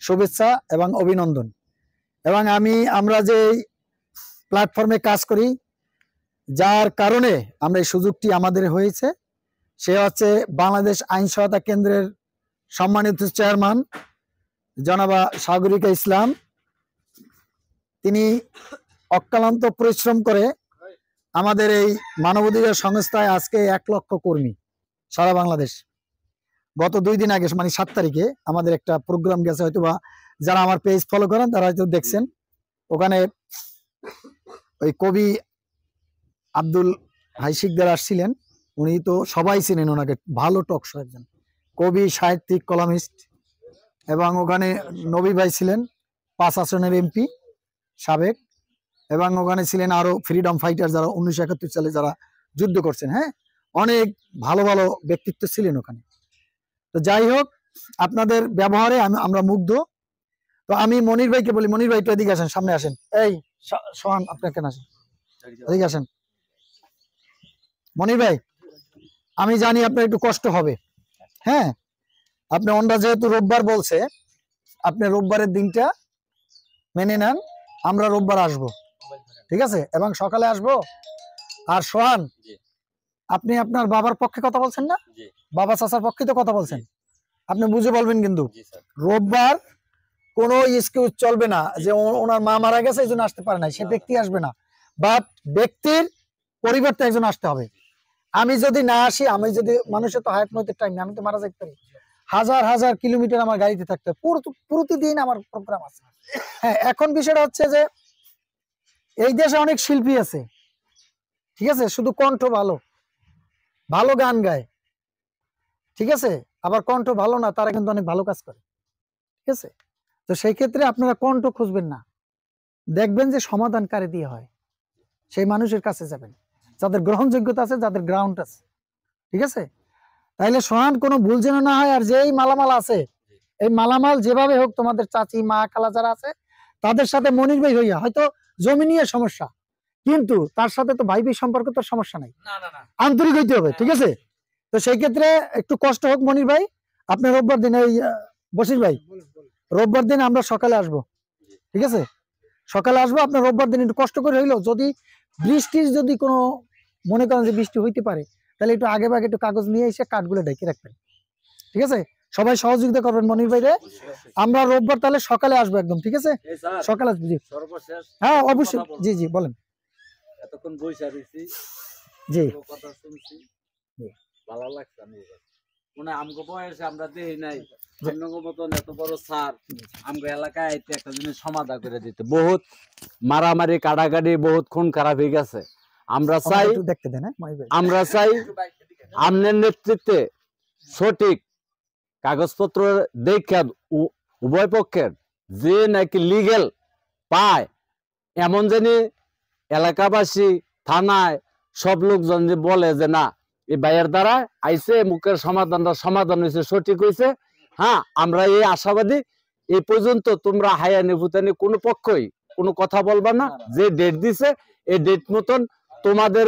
শুভেচ্ছা এবং অভিনন্দন। এবং আমরা যে প্ল্যাটফর্মে কাজ করি, যার কারণে আমরা এই সুযোগটি আমাদের হয়েছে, সে হচ্ছে বাংলাদেশ আইন সহায়তা কেন্দ্রের সম্মানিত চেয়ারম্যান জনাবা সাগরিকা ইসলাম। তিনি অক্লান্ত পরিশ্রম করে আমাদের এই মানবাধিকার সংস্থায় আজকে 1 লক্ষ কর্মী সারা বাংলাদেশ। গত 2 দিন আগে মানে 7 তারিখে আমাদের একটা প্রোগ্রাম গেছে, হয়তো বা যারা আমার পেজ ফলো করেন তারা হয়তো দেখছেন। ওখানে ওই কবি আব্দুল হাই শিকদার আসছিলেন, উনি তো সবাই চিনেন ওনাকে, ভালো টক শো একজন কবি, সাহিত্যিক, কলামিস্ট। এবং ওখানে নবী ভাই ছিলেন 5 আসনের এমপি সাবেক, এবং ওখানে ছিলেন আরো ফ্রিডম ফাইটার যারা 1971 সালে যারা যুদ্ধ করছেন। হ্যাঁ, অনেক ভালো ভালো ব্যক্তিত্ব ছিলেন ওখানে। তো যাই হোক, আপনাদের ব্যবহারে আমরা মুগ্ধ। তো আমি মনির ভাইকে বলি, মনির ভাই একটু এদিকে আসেন, সামনে আসেন। এই সোহান, আপনার কেন আসেন, এদিকে আসেন। মনির ভাই, আমি জানি আপনার একটু কষ্ট হবে। হ্যাঁ, আপনি ওনরা যেহেতু রোববার বলছে, আপনি রোববারের দিনটা মেনে নেন, আমরা রোববার আসবো, ঠিক আছে, এবং সকালে আসবো। আর সোহান, আপনি আপনার বাবার পক্ষে কথা বলছেন না? বাবা চাচার পক্ষে তো কথা বলছেন, আপনি বুঝে বলবেন। কিন্তু রোববার কোনো এক্সকিউজ চলবে না যে ওনার মা মারা গেছে এই জন্য আসতে পারে না, সে ব্যক্তি আসবে না, বাট ব্যক্তির পরিবর্তে একজন আসতে হবে। আমি যদি না আসি, আমি যদি, মানুষের তো হায়াত মৃত্যুর টাইম, আমি তো মারা যেতে পারি, হাজার হাজার কিলোমিটার আমার গাড়িতে থাকতে হয়, প্রতিদিন আমার প্রোগ্রাম আছে। হ্যাঁ, এখন বিষয়টা হচ্ছে যে এই দেশে অনেক শিল্পী আছে, ঠিক আছে, শুধু কণ্ঠ ভালো, ভালো গান গায়, ঠিক আছে, আবার কণ্ঠ ভালো না, তারা কিন্তু অনেক ভালো কাজ করে, ঠিক আছে। তো সেই ক্ষেত্রে আপনারা কণ্ঠ খুঁজবেন না, দেখবেন যে সমাধান কারে দিয়ে হয়, সেই মানুষের কাছে যাবেন যাদের গ্রহণযোগ্যতা আছে, যাদের গ্রাউন্ড আছে, ঠিক আছে। তাইলে সোহান কোনো ভুল যেন না হয়। আর যেই মালামাল আছে, এই মালামাল যেভাবে হোক, তোমাদের চাচি, মা, খালা যারা আছে তাদের সাথে মনির ভাই হইয়া, হয়তো জমি নিয়ে সমস্যা, কিন্তু তার সাথে তো ভাই ভাই সম্পর্ক তো সমস্যা নাই, আন্তরিক হইতে হবে, ঠিক আছে। তো সেই ক্ষেত্রে একটু কষ্ট হোক মনির ভাই, আপনি রোববার দিন, এই বশির ভাই, রোববার দিন আমরা সকালে আসবো, ঠিক আছে, সকালে আসবো। আপনার রোববার দিন একটু কষ্ট করে হইলো, যদি বৃষ্টির যদি কোনো মনে করেন যে বৃষ্টি হইতে পারে, তাহলে একটু আগে ভাগে একটু কাগজ নিয়ে এসে কাঠগুলো ঢেকে রাখবেন, ঠিক আছে। সবাই সহযোগিতা করবেন মনির ভাইরে। আমরা রোববার তাহলে সকালে আসবো একদম, ঠিক আছে, সকালে আসবো। জি, হ্যাঁ অবশ্যই, জি জি বলেন। এতক্ষণ বইসা রইছি, জি, কথা শুনছি, ভালো লাগছে। আমি মনে আমগো বয়সে আমরা দেই নাই অন্যগো মতন এত বড় স্যার আমগো এলাকায় আইতে একটা জিনিস সমাধান করে দিতে। বহুত মারামারি, কাটাকাটি, বহুত খুন খারাপ হয়ে গেছে। আমরা চাই আমনের নেতৃত্বে সঠিক কাগজপত্র দেখা উভয় পক্ষের যে নাকি লিগেল পায়, এমন জানি এলাকাবাসী, থানায় সব লোকজন যে বলে যে না, এই ভাইয়ের দ্বারা আইসে মুখের সমাধান হয়েছে, সঠিক হয়েছে। হ্যাঁ, আমরা এই আশাবাদী। এই পর্যন্ত তোমরা হায়ানি ভুতানি কোনো পক্ষই কোনো কথা বলবা না। যে ডেট দিছে এই ডেট মতন তোমাদের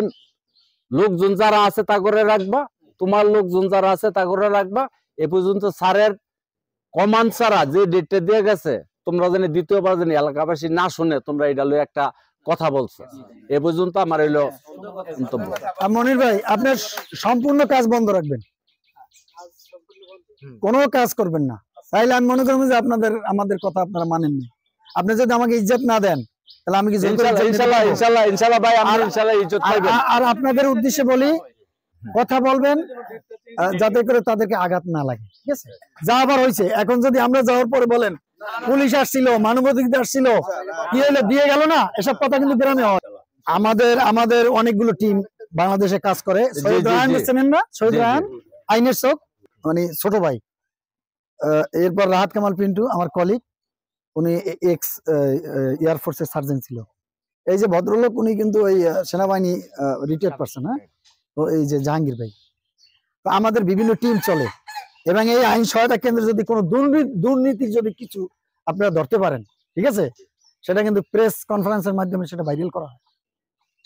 লোকজন যারা আছে তা করে রাখবা, তোমার লোকজন যারা আছে তা করে রাখবা। এ পর্যন্ত স্যারের কমান ছাড়া যে ডেটটা দিয়ে গেছে তোমরা জানি দ্বিতীয়বার জানি এলাকাবাসী না শুনে তোমরা এটা লয়ে একটা কথা বলছো। এ পর্যন্ত আমার হইলো মন্তব্য। মনির ভাই আপনার সম্পূর্ণ কাজ বন্ধ রাখবেন, কোনো কাজ করবেন না, তাইলে আমি মনে করবো যে আপনাদের আমাদের কথা আপনারা মানেন না। আপনি যদি আমাকে ইজ্জত না দেন তাহলে আমি কি ইনশাআল্লাহ ভাই, আমরা ইনশাআল্লাহ ইজ্জত পাইবেন। আর আপনাদের উদ্দেশ্যে বলি, কথা বলবেন যাতে করে তাদেরকে আঘাত না লাগে, ঠিক আছে? যা আবার হয়েছে, এখন যদি আমরা যাওয়ার পরে বলেন পুলিশ আসছিল, মানবাধিকার আসছিল, কি হলো দিয়ে গেল না, এসব কথা কিন্তু গ্রামে হয়। আমাদের অনেকগুলো টিম বাংলাদেশে কাজ করে। শহীদ রায়হান চেনেন না? শহীদ রায়হান আইনের চোখ, মানে ছোট ভাই। এরপর রাহাত কামাল পিন্টু আমার কলিগ, উনি এক্স এয়ারফোর্সের সার্জেন্ট ছিল। এই যে ভদ্রলোক, উনি কিন্তু ওই সেনাবাহিনী রিটায়ার্ড পারসন। হ্যাঁ, তো এই যে জাহাঙ্গীর ভাই। তো আমাদের বিভিন্ন টিম চলে, এবং এই আইন সহায়তা কেন্দ্রে যদি কোনো দুর্নীতির যদি কিছু আপনারা ধরতে পারেন, ঠিক আছে, সেটা কিন্তু প্রেস কনফারেন্সের মাধ্যমে সেটা ভাইরাল করা হয়,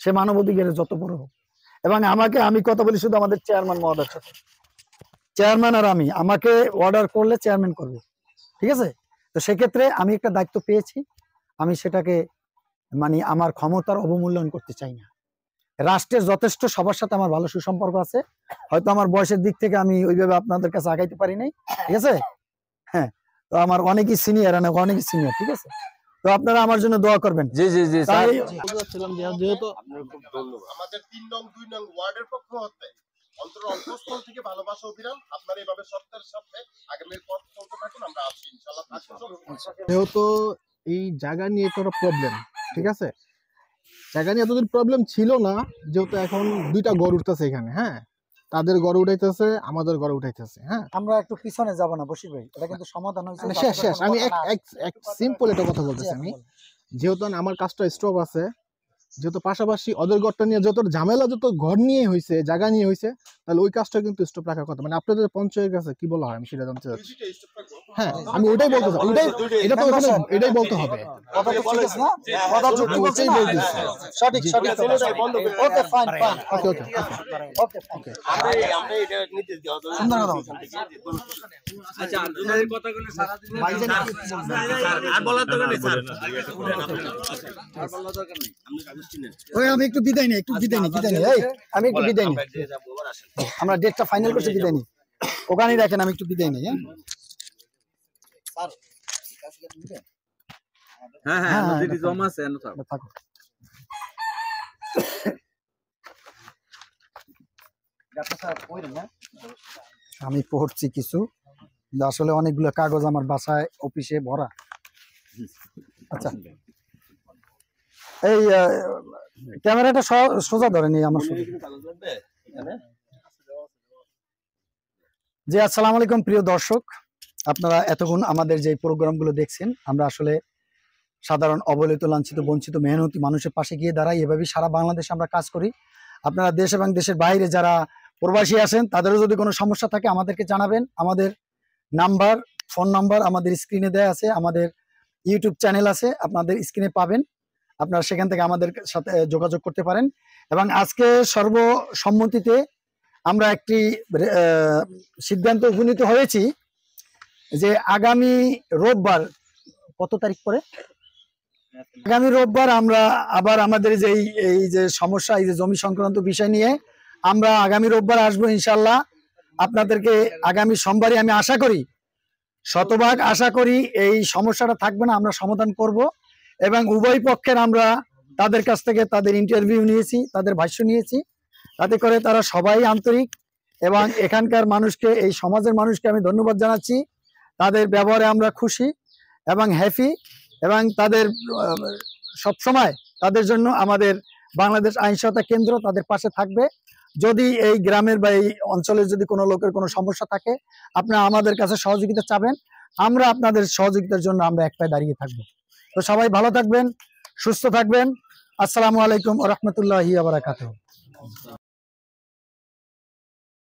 সে মানবাধিকারের যত বড় হোক। এবং আমি কথা বলি শুধু আমাদের চেয়ারম্যান মহোদয়ের সাথে, চেয়ারম্যান আর আমি, আমাকে অর্ডার করলে চেয়ারম্যান করবে, ঠিক আছে? তো সেক্ষেত্রে আমি একটা দায়িত্ব পেয়েছি, আমি সেটাকে মানে আমার ক্ষমতার অবমূল্যায়ন করতে চাই না। রাষ্ট্রের যথেষ্ট সবার সাথে আমার ভালো সুসম্পর্ক আছে, হয়তো আমার বয়সের দিক থেকে আমি ওইভাবে আপনাদের কাছে আগাইতে পারি নাই, ঠিক আছে? হ্যাঁ, তো আমার অনেকই সিনিয়র, ঠিক আছে? তো আপনারা আমার জন্য দোয়া করবেন। জি জি জি স্যার। যেহেতু আমাদের 3 নং 2 নং ওয়ার্ডের পক্ষ হতে অন্তঃস্থল থেকে ভালোবাসা অভিযান আপনারা এইভাবে সত্যের সাথে আগামী পথ চলতে থাকুন, আমরা আছি ইনশাআল্লাহ। যেহেতু এই জায়গা নিয়ে কোনো প্রবলেম, ঠিক আছে, জায়গা নিয়ে এতদিন প্রবলেম ছিল না, যেহেতু এখন 2টা গড় উঠতেছে এখানে। হ্যাঁ, তাদের গড় উঠাইতেছে, আমাদের গড় উঠাইতেছে। হ্যাঁ, আমরা একটু পিছনে যাব না বসির ভাই, এটা কিন্তু সমাধান হয়েছে। শেষ আমি এক সিম্পল একটা কথা বলতেছি। আমি যেহেতু আমার কাজটা স্টপ আছে, যেহেতু পাশাপাশি ওদের ঘরটা নিয়ে যত ঝামেলা, যত ঘর নিয়ে হয়েছে, জায়গা নিয়ে হয়েছে, তাহলে ওই কাজটা কিন্তু স্টপ রাখার কথা। মানে আপনাদের পঞ্চায়েতের কাছে কি বলা হয় আমি সেটা জানতে চাচ্ছি। হ্যাঁ, আমি ওইটাই বলতে চাই, এটা তো এটাই বলতে হবে। আমি একটু বিদায় নিই, আমি একটু বিদায় নিই। আমরা ডেটটা ফাইনাল করছি, বিদায় নিই, ওখানেই রাখেন, আমি একটু বিদায় নিই। আমি পড়ছি কিছু, আসলে অনেকগুলো কাগজ আমার বাসায় অফিসে ভরা। আচ্ছা, এই ক্যামেরাটা সোজা ধরেনি আমার। জি, আসসালামু আলাইকুম প্রিয় দর্শক, আপনারা এতক্ষণ আমাদের যে প্রোগ্রামগুলো দেখছেন, আমরা আসলে সাধারণ অবহেলিত, লাঞ্ছিত, বঞ্চিত, মেহনতি মানুষের পাশে গিয়ে দাঁড়াই। এভাবেই সারা বাংলাদেশে আমরা কাজ করি। আপনারা দেশ এবং দেশের বাইরে যারা প্রবাসী আছেন, তাদেরও যদি কোনো সমস্যা থাকে আমাদেরকে জানাবেন। আমাদের নাম্বার, ফোন নাম্বার আমাদের স্ক্রিনে দেয়া আছে, আমাদের ইউটিউব চ্যানেল আছে, আপনাদের স্ক্রিনে পাবেন, আপনারা সেখান থেকে আমাদের সাথে যোগাযোগ করতে পারেন। এবং আজকে সর্বসম্মতিতে আমরা একটি সিদ্ধান্ত উপনীত হয়েছি যে আগামী রোববার, কত তারিখ পরে, আগামী রোববার আমরা আবার আমাদের এই যে সমস্যা, এই যে জমি সংক্রান্ত বিষয় নিয়ে আমরা আগামী রোববার আসবো ইনশাল্লাহ। আপনাদেরকে আগামী সোমবারে আমি আশা করি, শতভাগ আশা করি এই সমস্যাটা থাকবে না, আমরা সমাধান করব। এবং উভয় পক্ষের আমরা তাদের কাছ থেকে তাদের ইন্টারভিউ নিয়েছি, তাদের ভাষ্য নিয়েছি, তাতে করে তারা সবাই আন্তরিক। এবং এখানকার মানুষকে, এই সমাজের মানুষকে আমি ধন্যবাদ জানাচ্ছি, তাদের ব্যবহারে আমরা খুশি এবং হ্যাপি। এবং তাদের সবসময় তাদের জন্য আমাদের বাংলাদেশ আইন সহায়তা কেন্দ্র তাদের পাশে থাকবে। যদি এই গ্রামের বা এই অঞ্চলের যদি কোনো লোকের কোনো সমস্যা থাকে, আপনারা আমাদের কাছে সহযোগিতা চাবেন, আমরা আপনাদের সহযোগিতার জন্য আমরা এক পায়ে দাঁড়িয়ে থাকবো। তো সবাই ভালো থাকবেন, সুস্থ থাকবেন। আসসালামু আলাইকুম ওয়া রাহমাতুল্লাহি ওয়া বারাকাতুহু।